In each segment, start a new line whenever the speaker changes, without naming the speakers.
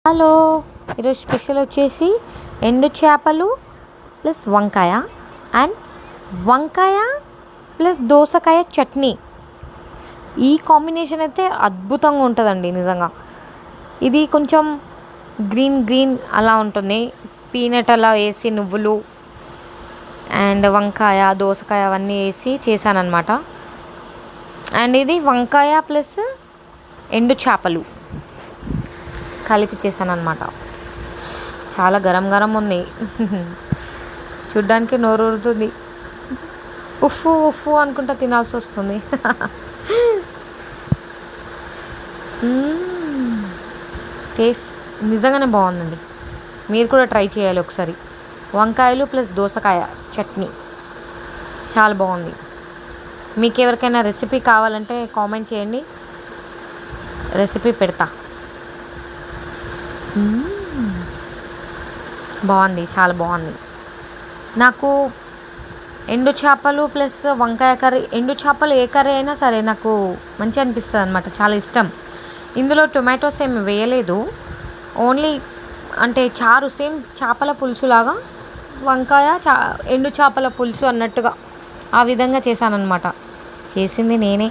Hello, ఈరోజు special వచ్చేసి ఎండు చేపలు ప్లస్ వంకాయ అండ్ వంకాయ ప్లస్ దోసకాయ చట్నీ. ఈ కాంబినేషన్ అయితే అద్భుతంగా ఉంటుందండి నిజంగా. ఇది కొంచెం గ్రీన్ అలా ఉంటుంది. పీనట్ అలా వేసి నువ్వులు అండ్ వంకాయ దోసకాయ అవన్నీ వేసి చేశానన్నమాట. అండ్ ఇది వంకాయ ప్లస్ ఎండు చేపలు కలిపి చేశాను అనమాట. చాలా గరం ఉంది. చూడ్డానికి నోరు ఊరుతుంది. ఉఫ్ఫు ఉఫ్ఫు అనుకుంటా తినాల్సి వస్తుంది. టేస్ట్ నిజంగానే బాగుందండి. మీరు కూడా ట్రై చేయాలి ఒకసారి. వంకాయలు ప్లస్ దోసకాయ చట్నీ చాలా బాగుంది. మీకు ఎవరికైనా రెసిపీ కావాలంటే కామెంట్ చేయండి, రెసిపీ పెడతా. బాగుంది, చాలా బాగుంది. నాకు ఎండు చేపలు ప్లస్ వంకాయ కర్రీ, ఎండు చేపలు ఏ కర్రీ అయినా సరే నాకు మంచిగా అనిపిస్తుంది అనమాట, చాలా ఇష్టం. ఇందులో టొమాటోస్ ఏమి వేయలేదు, ఓన్లీ అంటే చారు, సేమ్ చేపల పులుసులాగా వంకాయ ఎండు చేపల పులుసు అన్నట్టుగా ఆ విధంగా చేశానన్నమాట. చేసింది నేనే.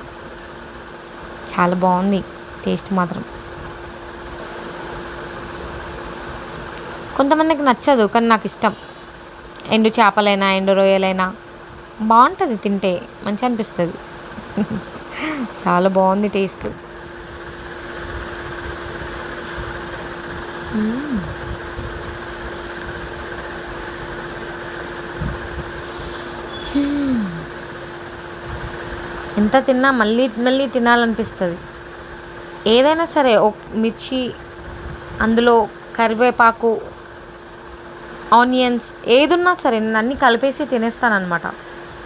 చాలా బాగుంది టేస్ట్ మాత్రం. కొంతమందికి నచ్చదు, కానీ నాకు ఇష్టం. ఎండు చేపలైనా ఎండు రొయ్యలైనా బాగుంటుంది, తింటే మంచిగా అనిపిస్తుంది. చాలా బాగుంది టేస్ట్. ఎంత తిన్నా మళ్ళీ మళ్ళీ తినాలనిపిస్తుంది. ఏదైనా సరే, మిర్చి, అందులో కరివేపాకు, ఆనియన్స్ ఏదున్నా సరే నేను అన్నీ కలిపేసి తినేస్తానమాట.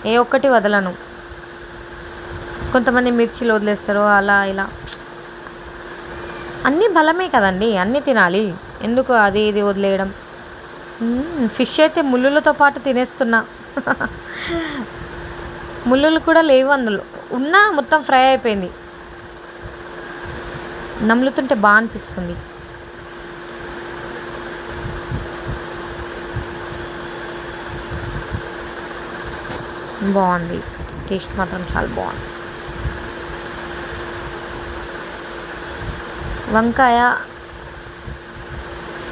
ఏ ఒక్కటి వదలను. కొంతమంది మిర్చిలు వదిలేస్తారు, అలా ఇలా. అన్నీ బలమే కదండి, అన్నీ తినాలి. ఎందుకు అది ఇది వదిలేయడం. ఫిష్ అయితే ముళ్ళులతో పాటు తినేస్తున్నా. ముళ్ళులు కూడా లేవు అందులో, ఉన్నా మొత్తం ఫ్రై అయిపోయింది. నములుతుంటే బాగా అనిపిస్తుంది. బాగుంది, టేస్ట్ మాత్రం చాలా బాగుంది. వంకాయ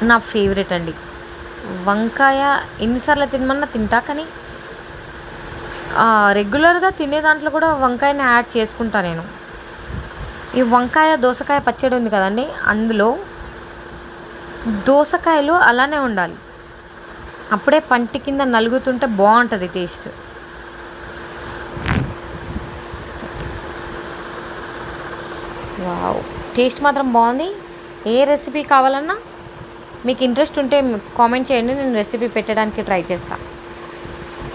నా ఫేవరెట్ అండి. వంకాయ ఎన్నిసార్లు తినమన్నా తింటా, కానీ రెగ్యులర్గా తినే దాంట్లో కూడా వంకాయని యాడ్ చేసుకుంటా నేను. ఈ వంకాయ దోసకాయ పచ్చడి ఉంది కదండి, అందులో దోసకాయలు అలానే ఉండాలి, అప్పుడే పంటి కింద నలుగుతుంటే బాగుంటుంది టేస్ట్. వావ్, టేస్ట్ మాత్రం బాగుంది. ఏ రెసిపీ కావాలన్నా మీకు ఇంట్రెస్ట్ ఉంటే కామెంట్ చేయండి, నేను రెసిపీ పెట్టడానికి ట్రై చేస్తాను.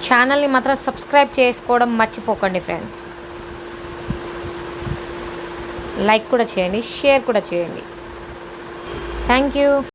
ఛానల్ని మాత్రం సబ్స్క్రైబ్ చేసుకోవడం మర్చిపోకండి ఫ్రెండ్స్. లైక్ కూడా చేయండి, షేర్ కూడా చేయండి. Thank you.